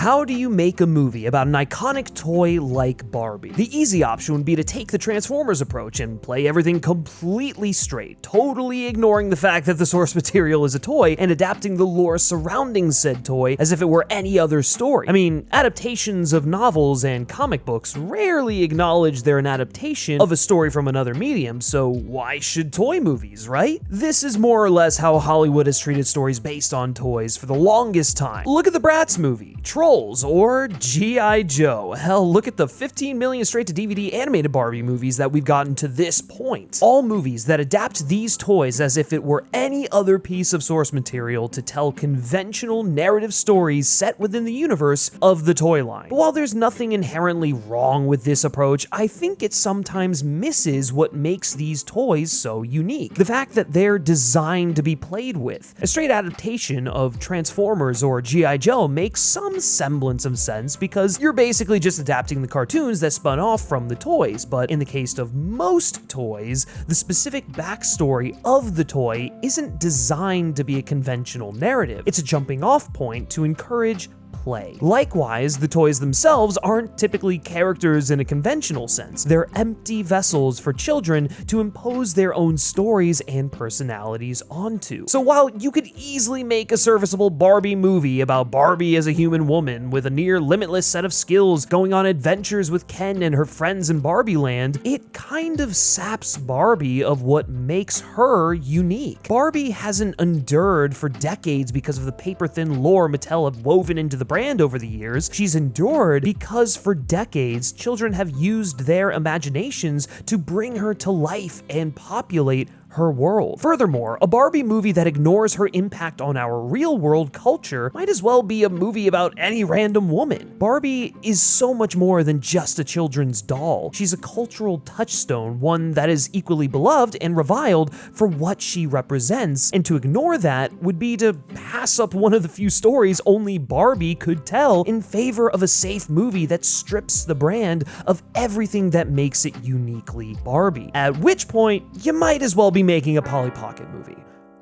How do you make a movie about an iconic toy like Barbie? The easy option would be to take the Transformers approach and play everything completely straight, totally ignoring the fact that the source material is a toy and adapting the lore surrounding said toy as if it were any other story. I mean, adaptations of novels and comic books rarely acknowledge they're an adaptation of a story from another medium, so why should toy movies, right? This is more or less how Hollywood has treated stories based on toys for the longest time. Look at the Bratz movie, Trolls, or G.I. Joe. Hell, look at the 15 million straight-to-DVD animated Barbie movies that we've gotten to this point. All movies that adapt these toys as if it were any other piece of source material to tell conventional narrative stories set within the universe of the toy line. But while there's nothing inherently wrong with this approach, I think it sometimes misses what makes these toys so unique. The fact that they're designed to be played with. A straight adaptation of Transformers or G.I. Joe makes some semblance of sense because you're basically just adapting the cartoons that spun off from the toys, but in the case of most toys, the specific backstory of the toy isn't designed to be a conventional narrative. It's a jumping off point to encourage play. Likewise, the toys themselves aren't typically characters in a conventional sense. They're empty vessels for children to impose their own stories and personalities onto. So while you could easily make a serviceable Barbie movie about Barbie as a human woman with a near limitless set of skills going on adventures with Ken and her friends in Barbie Land, it kind of saps Barbie of what makes her unique. Barbie hasn't endured for decades because of the paper-thin lore Mattel have woven into the brand over the years. She's endured because for decades, children have used their imaginations to bring her to life and populate her world. Furthermore, a Barbie movie that ignores her impact on our real-world culture might as well be a movie about any random woman. Barbie is so much more than just a children's doll. She's a cultural touchstone, one that is equally beloved and reviled for what she represents, and to ignore that would be to pass up one of the few stories only Barbie could tell in favor of a safe movie that strips the brand of everything that makes it uniquely Barbie. At which point, you might as well be making a Polly Pocket movie.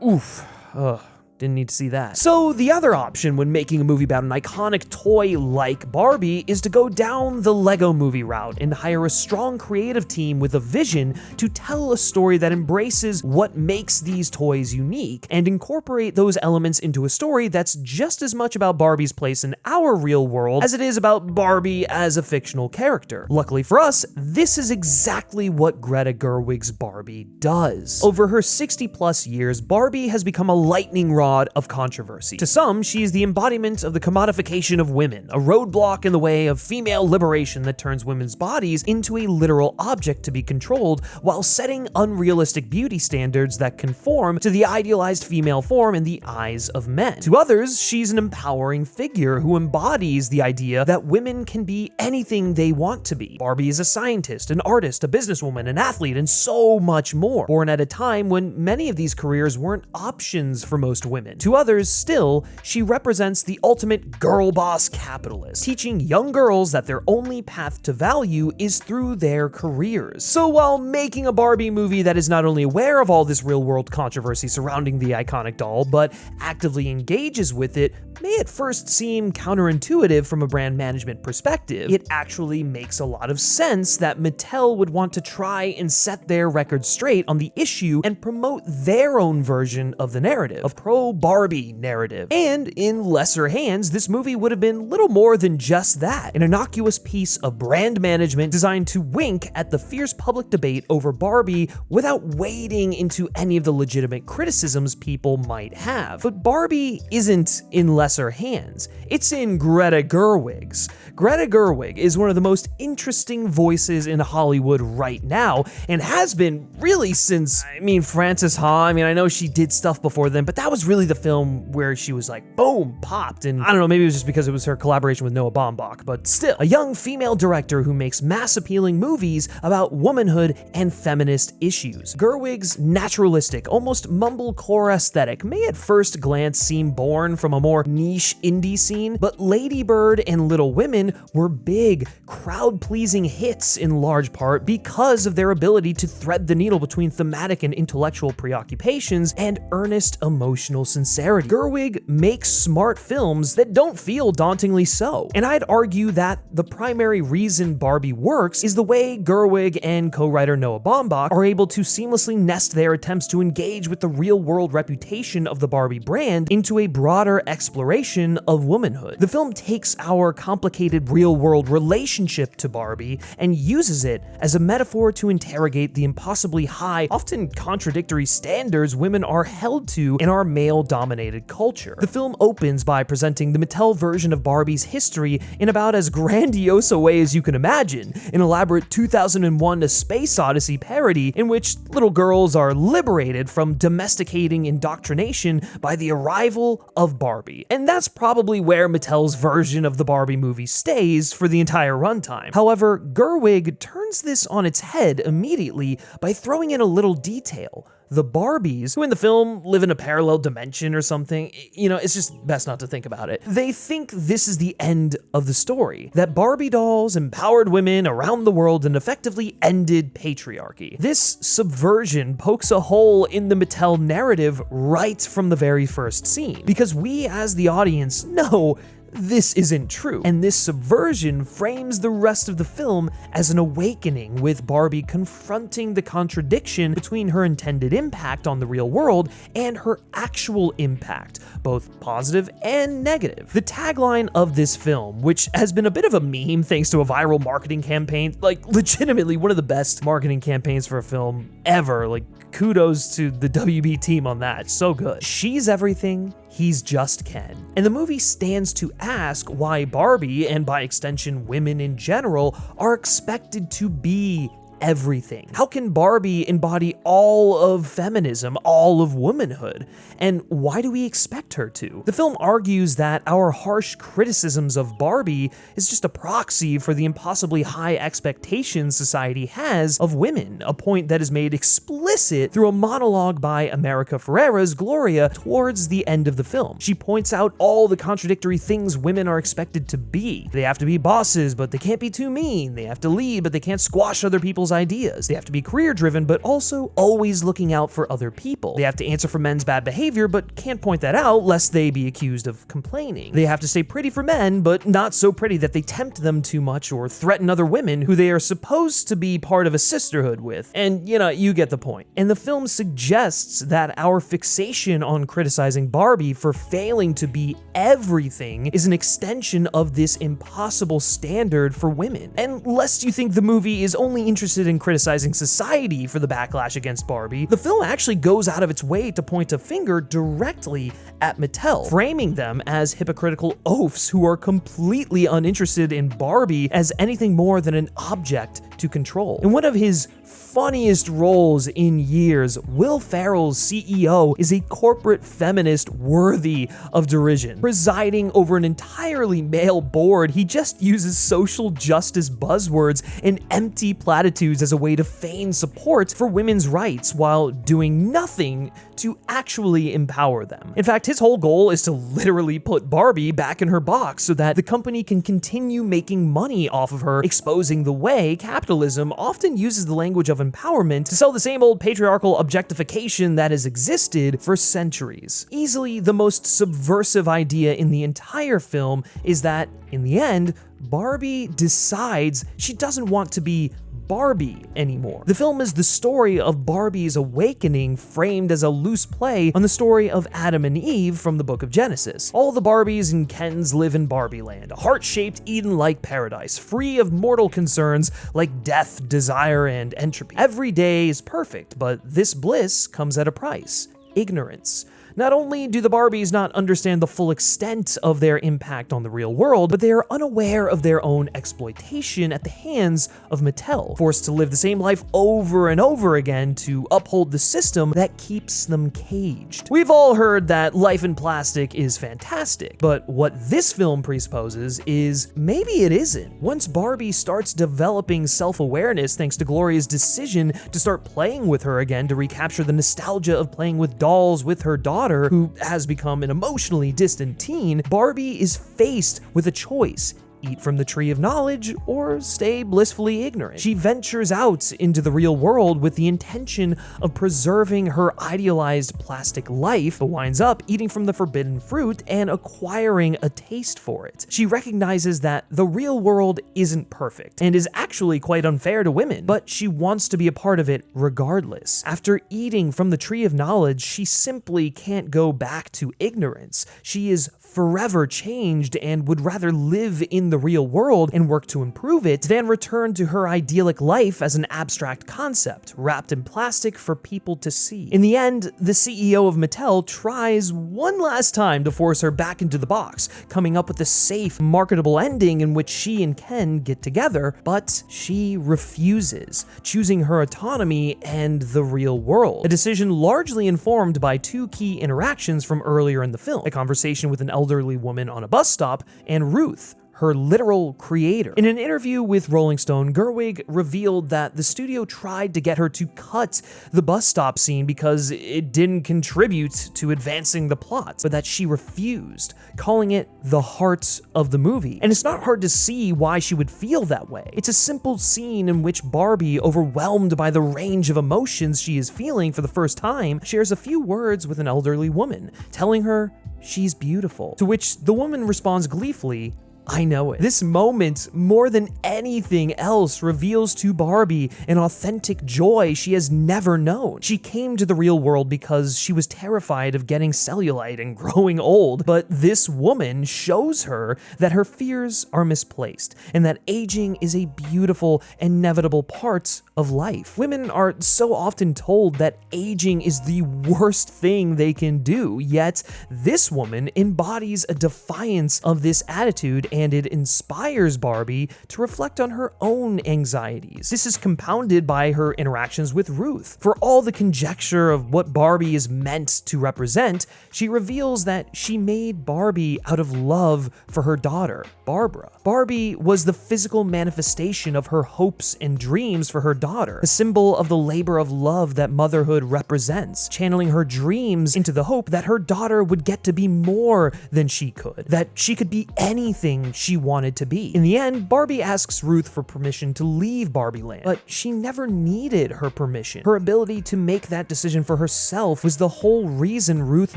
Oof. Ugh. Didn't need to see that. So the other option when making a movie about an iconic toy like Barbie is to go down the Lego movie route and hire a strong creative team with a vision to tell a story that embraces what makes these toys unique and incorporate those elements into a story that's just as much about Barbie's place in our real world as it is about Barbie as a fictional character. Luckily for us, this is exactly what Greta Gerwig's Barbie does. Over her 60+ years, Barbie has become a lightning rod of controversy. To some, she is the embodiment of the commodification of women, a roadblock in the way of female liberation that turns women's bodies into a literal object to be controlled while setting unrealistic beauty standards that conform to the idealized female form in the eyes of men. To others, she's an empowering figure who embodies the idea that women can be anything they want to be. Barbie is a scientist, an artist, a businesswoman, an athlete, and so much more. Born at a time when many of these careers weren't options for most women. To others, still, she represents the ultimate girl boss capitalist, teaching young girls that their only path to value is through their careers. So while making a Barbie movie that is not only aware of all this real-world controversy surrounding the iconic doll, but actively engages with it, may at first seem counterintuitive from a brand management perspective, it actually makes a lot of sense that Mattel would want to try and set their record straight on the issue and promote their own version of the narrative, a pro-Barbie narrative. And in lesser hands, this movie would have been little more than just that, an innocuous piece of brand management designed to wink at the fierce public debate over Barbie without wading into any of the legitimate criticisms people might have. But Barbie isn't in lesser hands. It's in Greta Gerwig's. Greta Gerwig is one of the most interesting voices in Hollywood right now, and has been really since, Frances Ha. I know she did stuff before then, but that was really the film where she was like, boom, popped, and I don't know, maybe it was just because it was her collaboration with Noah Baumbach, but still, a young female director who makes mass-appealing movies about womanhood and feminist issues. Gerwig's naturalistic, almost mumblecore aesthetic may at first glance seem born from a more niche indie scene, but Lady Bird and Little Women were big, crowd-pleasing hits in large part because of their ability to thread the needle between thematic and intellectual preoccupations and earnest emotional sincerity. Gerwig makes smart films that don't feel dauntingly so, and I'd argue that the primary reason Barbie works is the way Gerwig and co-writer Noah Baumbach are able to seamlessly nest their attempts to engage with the real-world reputation of the Barbie brand into a broader exploration of womanhood. The film takes our complicated real-world relationship to Barbie and uses it as a metaphor to interrogate the impossibly high, often contradictory standards women are held to in our male-dominated culture. The film opens by presenting the Mattel version of Barbie's history in about as grandiose a way as you can imagine, an elaborate 2001 A Space Odyssey parody in which little girls are liberated from domesticating indoctrination by the arrival of Barbie. And that's probably where Mattel's version of the Barbie movie stays for the entire runtime. However, Gerwig turns this on its head immediately by throwing in a little detail. The Barbies, who in the film live in a parallel dimension or something, it's just best not to think about it. They think this is the end of the story, that Barbie dolls empowered women around the world and effectively ended patriarchy. This subversion pokes a hole in the Mattel narrative right from the very first scene, because we as the audience know this isn't true, and this subversion frames the rest of the film as an awakening, with Barbie confronting the contradiction between her intended impact on the real world and her actual impact, both positive and negative. The tagline of this film, which has been a bit of a meme thanks to a viral marketing campaign, like legitimately one of the best marketing campaigns for a film ever, like kudos to the WB team on that, so good. She's everything, he's just Ken. And the movie stands to ask why Barbie, and by extension women in general, are expected to be everything. How can Barbie embody all of feminism, all of womanhood? And why do we expect her to? The film argues that our harsh criticisms of Barbie is just a proxy for the impossibly high expectations society has of women, a point that is made explicit through a monologue by America Ferrera's Gloria towards the end of the film. She points out all the contradictory things women are expected to be. They have to be bosses, but they can't be too mean. They have to lead, but they can't squash other people's ideas. They have to be career-driven, but also always looking out for other people. They have to answer for men's bad behavior, but can't point that out lest they be accused of complaining. They have to stay pretty for men, but not so pretty that they tempt them too much or threaten other women who they are supposed to be part of a sisterhood with. And, you get the point. And the film suggests that our fixation on criticizing Barbie for failing to be everything is an extension of this impossible standard for women. And lest you think the movie is only interested in criticizing society for the backlash against Barbie, the film actually goes out of its way to point a finger directly at Mattel, framing them as hypocritical oafs who are completely uninterested in Barbie as anything more than an object to control. In one of his funniest roles in years, Will Ferrell's CEO is a corporate feminist worthy of derision. Presiding over an entirely male board, he just uses social justice buzzwords and empty platitudes as a way to feign support for women's rights while doing nothing to actually empower them. In fact, his whole goal is to literally put Barbie back in her box so that the company can continue making money off of her, exposing the way capitalism often uses the language of empowerment to sell the same old patriarchal objectification that has existed for centuries. Easily the most subversive idea in the entire film is that, in the end, Barbie decides she doesn't want to be Barbie anymore. The film is the story of Barbie's awakening, framed as a loose play on the story of Adam and Eve from the book of Genesis. All the Barbies and Kens live in Barbie land, a heart-shaped Eden-like paradise, free of mortal concerns like death, desire, and entropy. Every day is perfect, but this bliss comes at a price: ignorance. Not only do the Barbies not understand the full extent of their impact on the real world, but they are unaware of their own exploitation at the hands of Mattel, forced to live the same life over and over again to uphold the system that keeps them caged. We've all heard that life in plastic is fantastic, but what this film presupposes is maybe it isn't. Once Barbie starts developing self-awareness thanks to Gloria's decision to start playing with her again to recapture the nostalgia of playing with dolls with her daughter, daughter, who has become an emotionally distant teen, Barbie is faced with a choice: eat from the tree of knowledge or stay blissfully ignorant. She ventures out into the real world with the intention of preserving her idealized plastic life, but winds up eating from the forbidden fruit and acquiring a taste for it. She recognizes that the real world isn't perfect and is actually quite unfair to women, but she wants to be a part of it regardless. After eating from the tree of knowledge, she simply can't go back to ignorance. She is forever changed and would rather live in the real world and work to improve it than return to her idyllic life as an abstract concept wrapped in plastic for people to see. In the end, the CEO of Mattel tries one last time to force her back into the box, coming up with a safe, marketable ending in which she and Ken get together, but she refuses, choosing her autonomy and the real world. A decision largely informed by two key interactions from earlier in the film: a conversation with an elderly woman on a bus stop, and Ruth, her literal creator. In an interview with Rolling Stone, Gerwig revealed that the studio tried to get her to cut the bus stop scene because it didn't contribute to advancing the plot, but that she refused, calling it the heart of the movie. And it's not hard to see why she would feel that way. It's a simple scene in which Barbie, overwhelmed by the range of emotions she is feeling for the first time, shares a few words with an elderly woman, telling her she's beautiful, to which the woman responds gleefully, "I know it." This moment, more than anything else, reveals to Barbie an authentic joy she has never known. She came to the real world because she was terrified of getting cellulite and growing old, but this woman shows her that her fears are misplaced and that aging is a beautiful, inevitable part of life. Women are so often told that aging is the worst thing they can do, yet this woman embodies a defiance of this attitude, and it inspires Barbie to reflect on her own anxieties. This is compounded by her interactions with Ruth. For all the conjecture of what Barbie is meant to represent, she reveals that she made Barbie out of love for her daughter, Barbara. Barbie was the physical manifestation of her hopes and dreams for her daughter, a symbol of the labor of love that motherhood represents, channeling her dreams into the hope that her daughter would get to be more than she could, that she could be anything she wanted to be. In the end, Barbie asks Ruth for permission to leave Barbie Land, but she never needed her permission. Her ability to make that decision for herself was the whole reason Ruth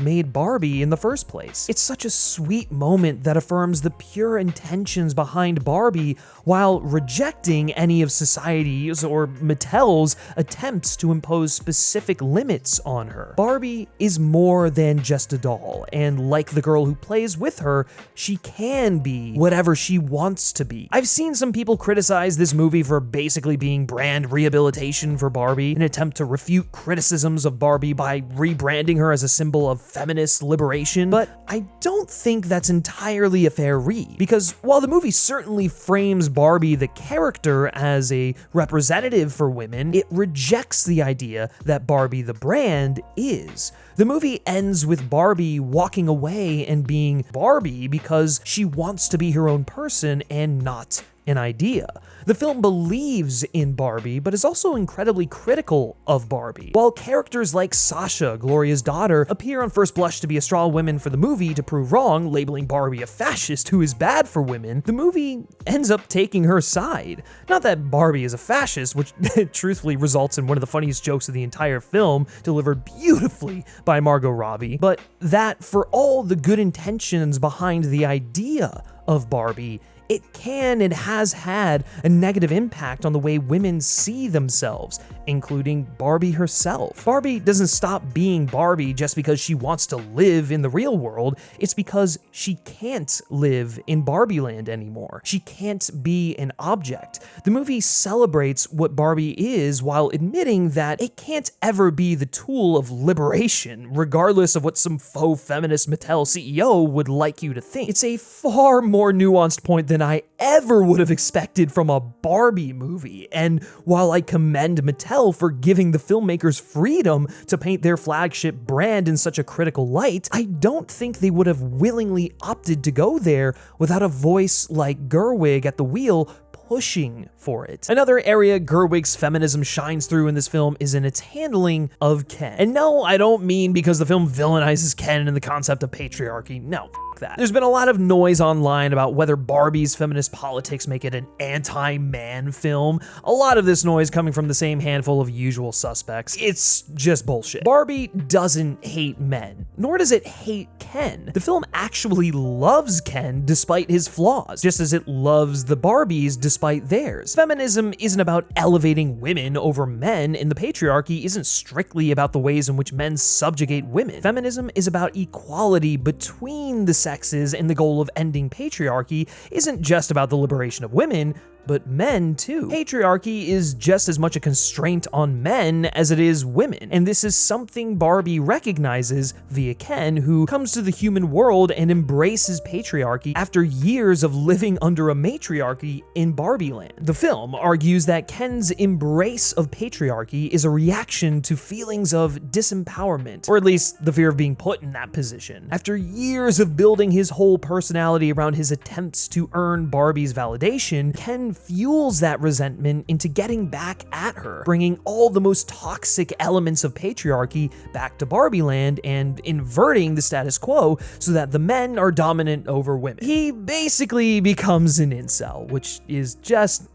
made Barbie in the first place. It's such a sweet moment that affirms the pure intentions behind Barbie while rejecting any of society's or Mattel's attempts to impose specific limits on her. Barbie is more than just a doll, and like the girl who plays with her, she can be whatever she wants to be. I've seen some people criticize this movie for basically being brand rehabilitation for Barbie, an attempt to refute criticisms of Barbie by rebranding her as a symbol of feminist liberation, but I don't think that's entirely a fair read, because while the movie certainly frames Barbie the character as a representative for women, it rejects the idea that Barbie the brand is. The movie ends with Barbie walking away and being Barbie because she wants to be her own person and not an idea. The film believes in Barbie, but is also incredibly critical of Barbie. While characters like Sasha, Gloria's daughter, appear on first blush to be a straw women for the movie to prove wrong, labeling Barbie a fascist who is bad for women, the movie ends up taking her side. Not that Barbie is a fascist, which truthfully results in one of the funniest jokes of the entire film, delivered beautifully by Margot Robbie, but that for all the good intentions behind the idea of Barbie, it can and has had a negative impact on the way women see themselves, including Barbie herself. Barbie doesn't stop being Barbie just because she wants to live in the real world. It's because she can't live in Barbie Land anymore. She can't be an object. The movie celebrates what Barbie is while admitting that it can't ever be the tool of liberation, regardless of what some faux feminist Mattel CEO would like you to think. It's a far more nuanced point than I ever would have expected from a Barbie movie, and while I commend Mattel for giving the filmmakers freedom to paint their flagship brand in such a critical light, I don't think they would have willingly opted to go there without a voice like Gerwig at the wheel pushing for it. Another area Gerwig's feminism shines through in this film is in its handling of Ken. And no, I don't mean because the film villainizes Ken and the concept of patriarchy. No, that. There's been a lot of noise online about whether Barbie's feminist politics make it an anti-man film. A lot of this noise coming from the same handful of usual suspects. It's just bullshit. Barbie doesn't hate men, nor does it hate Ken. The film actually loves Ken despite his flaws, just as it loves the Barbies despite theirs. Feminism isn't about elevating women over men, and the patriarchy isn't strictly about the ways in which men subjugate women. Feminism is about equality between the sexes, and the goal of ending patriarchy isn't just about the liberation of women, but men too. Patriarchy is just as much a constraint on men as it is women, and this is something Barbie recognizes via Ken, who comes to the human world and embraces patriarchy after years of living under a matriarchy in Barbie land. The film argues that Ken's embrace of patriarchy is a reaction to feelings of disempowerment, or at least the fear of being put in that position. After years of building his whole personality around his attempts to earn Barbie's validation, Ken fuels that resentment into getting back at her, bringing all the most toxic elements of patriarchy back to Barbie land and inverting the status quo so that the men are dominant over women. He basically becomes an incel, which is just,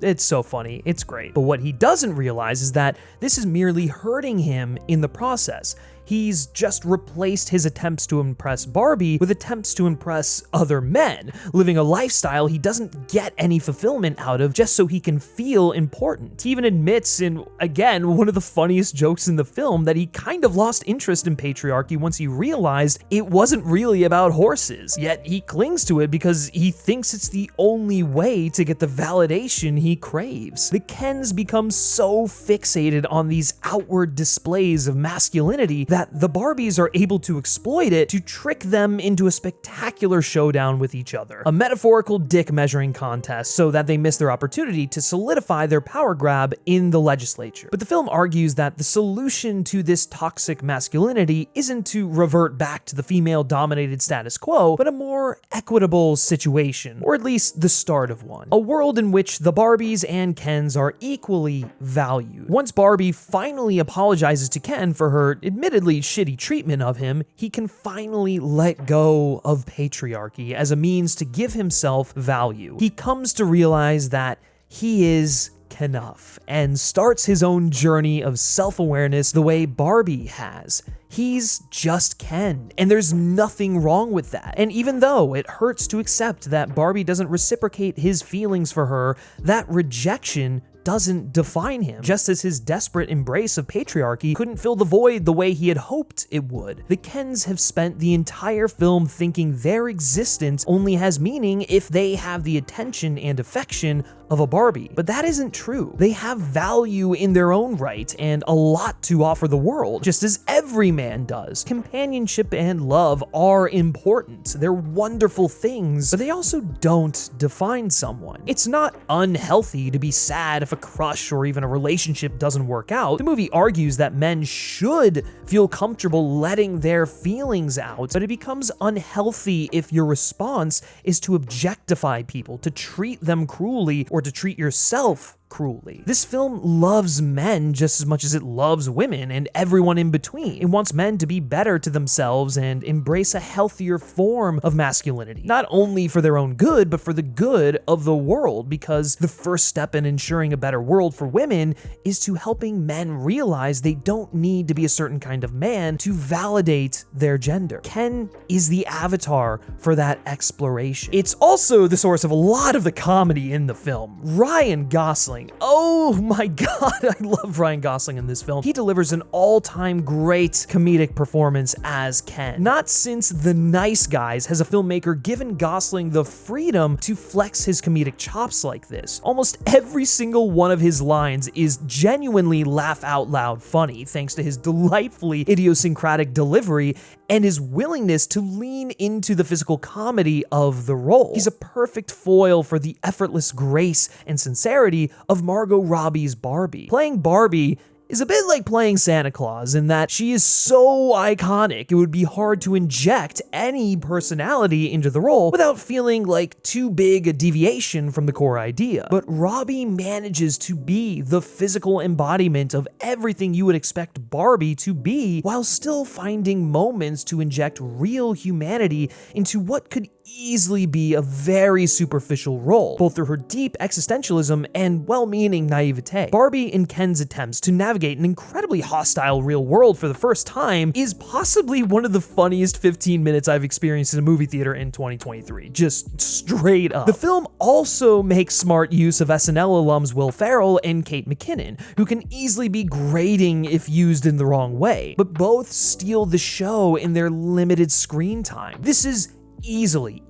it's so funny. It's great. But what he doesn't realize is that this is merely hurting him in the process. He's just replaced his attempts to impress Barbie with attempts to impress other men, living a lifestyle he doesn't get any fulfillment out of just so he can feel important. He even admits in, again, one of the funniest jokes in the film that he kind of lost interest in patriarchy once he realized it wasn't really about horses, yet he clings to it because he thinks it's the only way to get the validation he craves. The Kens become so fixated on these outward displays of masculinity that the Barbies are able to exploit it to trick them into a spectacular showdown with each other, a metaphorical dick measuring contest so that they miss their opportunity to solidify their power grab in the legislature. But the film argues that the solution to this toxic masculinity isn't to revert back to the female-dominated status quo, but a more equitable situation, or at least the start of one. A world in which the Barbies and Kens are equally valued. Once Barbie finally apologizes to Ken for her admittedly shitty treatment of him, he can finally let go of patriarchy as a means to give himself value. He comes to realize that he is enough and starts his own journey of self-awareness the way Barbie has. He's just Ken, and there's nothing wrong with that. And even though it hurts to accept that Barbie doesn't reciprocate his feelings for her, that rejection doesn't define him, just as his desperate embrace of patriarchy couldn't fill the void the way he had hoped it would. The Kens have spent the entire film thinking their existence only has meaning if they have the attention and affection of a Barbie. But that isn't true. They have value in their own right and a lot to offer the world, just as every man does. Companionship and love are important. They're wonderful things, but they also don't define someone. It's not unhealthy to be sad if a crush or even a relationship doesn't work out. The movie argues that men should feel comfortable letting their feelings out, but it becomes unhealthy if your response is to objectify people, to treat them cruelly, or to treat yourself cruelly. This film loves men just as much as it loves women and everyone in between. It wants men to be better to themselves and embrace a healthier form of masculinity, not only for their own good, but for the good of the world, because the first step in ensuring a better world for women is to helping men realize they don't need to be a certain kind of man to validate their gender. Ken is the avatar for that exploration. It's also the source of a lot of the comedy in the film. Ryan Gosling, oh my god, I love Ryan Gosling in this film. He delivers an all-time great comedic performance as Ken. Not since The Nice Guys has a filmmaker given Gosling the freedom to flex his comedic chops like this. Almost every single one of his lines is genuinely laugh-out-loud funny, thanks to his delightfully idiosyncratic delivery and his willingness to lean into the physical comedy of the role. He's a perfect foil for the effortless grace and sincerity of Margot Robbie's Barbie. Playing Barbie is a bit like playing Santa Claus in that she is so iconic it would be hard to inject any personality into the role without feeling like too big a deviation from the core idea. But Robbie manages to be the physical embodiment of everything you would expect Barbie to be, while still finding moments to inject real humanity into what could easily be a very superficial role, both through her deep existentialism and well-meaning naivete. Barbie and Ken's attempts to navigate an incredibly hostile real world for the first time is possibly one of the funniest 15 minutes I've experienced in a movie theater in 2023, just straight up. The film also makes smart use of SNL alums Will Ferrell and Kate McKinnon, who can easily be grating if used in the wrong way, but both steal the show in their limited screen time. This is easily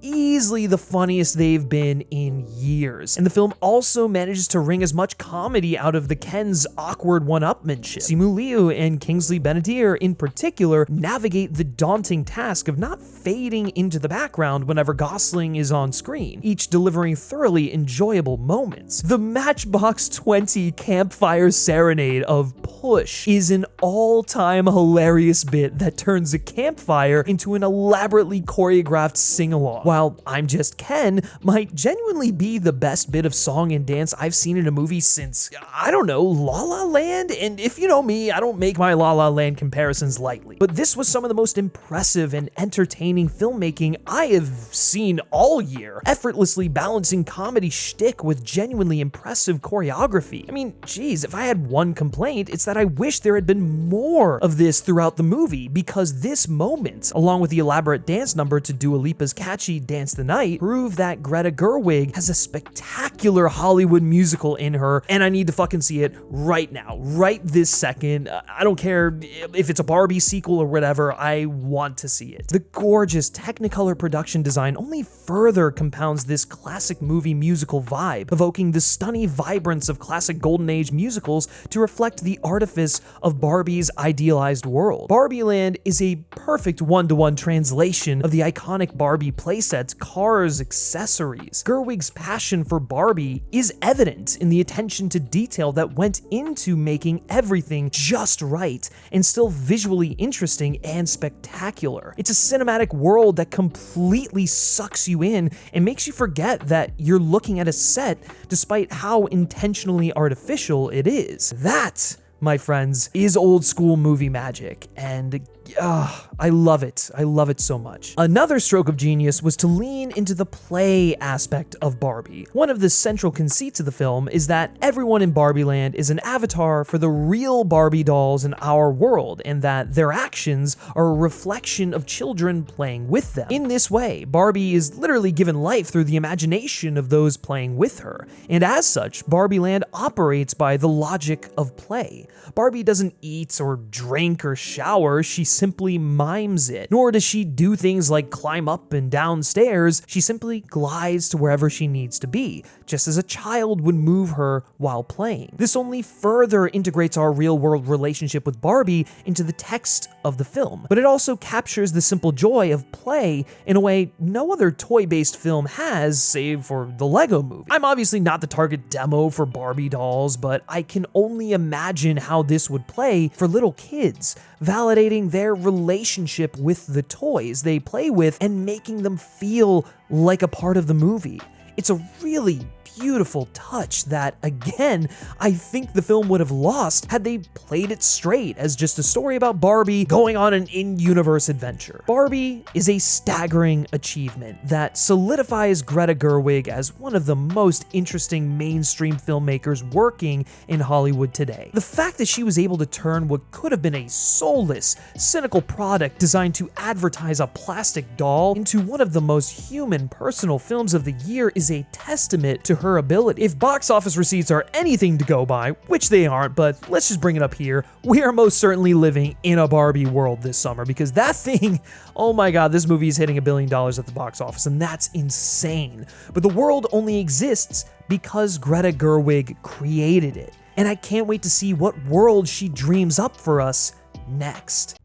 the funniest they've been in years. And the film also manages to wring as much comedy out of the Ken's awkward one-upmanship. Simu Liu and Kingsley Ben-Adir in particular navigate the daunting task of not fading into the background whenever Gosling is on screen, each delivering thoroughly enjoyable moments. The Matchbox 20 campfire serenade of Push is an all-time hilarious bit that turns a campfire into an elaborately choreographed sing-along, while I'm Just Ken might genuinely be the best bit of song and dance I've seen in a movie since, I don't know, La La Land? And if you know me, I don't make my La La Land comparisons lightly. But this was some of the most impressive and entertaining filmmaking I have seen all year, effortlessly balancing comedy shtick with genuinely impressive choreography. I mean, geez, if I had one complaint, it's that I wish there had been more of this throughout the movie, because this moment, along with the elaborate dance number to Dua Lipa's catchy Dance the Night, prove that Greta Gerwig has a spectacular Hollywood musical in her, and I need to fucking see it right now, right this second. I don't care if it's a Barbie sequel or whatever, I want to see it. The gorgeous Technicolor production design only further compounds this classic movie musical vibe, evoking the stunning vibrance of classic Golden Age musicals to reflect the artifice of Barbie's idealized world. Barbie Land is a perfect one-to-one translation of the iconic Barbie playsets, cars, accessories. Gerwig's passion for Barbie is evident in the attention to detail that went into making everything just right and still visually interesting and spectacular. It's a cinematic world that completely sucks you in and makes you forget that you're looking at a set despite how intentionally artificial it is. That, my friends, is old school movie magic, and I love it. I love it so much. Another stroke of genius was to lean into the play aspect of Barbie. One of the central conceits of the film is that everyone in Barbie Land is an avatar for the real Barbie dolls in our world, and that their actions are a reflection of children playing with them. In this way, Barbie is literally given life through the imagination of those playing with her, and as such, Barbie Land operates by the logic of play. Barbie doesn't eat or drink or shower, she simply mimes it. Nor does she do things like climb up and down stairs, she simply glides to wherever she needs to be, just as a child would move her while playing. This only further integrates our real-world relationship with Barbie into the text of the film, but it also captures the simple joy of play in a way no other toy-based film has, save for the Lego Movie. I'm obviously not the target demo for Barbie dolls, but I can only imagine how this would play for little kids, validating their relationship with the toys they play with and making them feel like a part of the movie. It's a really beautiful touch that, again, I think the film would have lost had they played it straight as just a story about Barbie going on an in-universe adventure. Barbie is a staggering achievement that solidifies Greta Gerwig as one of the most interesting mainstream filmmakers working in Hollywood today. The fact that she was able to turn what could have been a soulless, cynical product designed to advertise a plastic doll into one of the most human, personal films of the year is a testament to her ability. If box office receipts are anything to go by, which they aren't, but let's just bring it up here, we are most certainly living in a Barbie world this summer, because that thing, oh my god, this movie is hitting $1 billion at the box office, and that's insane. But the world only exists because Greta Gerwig created it, and I can't wait to see what world she dreams up for us next.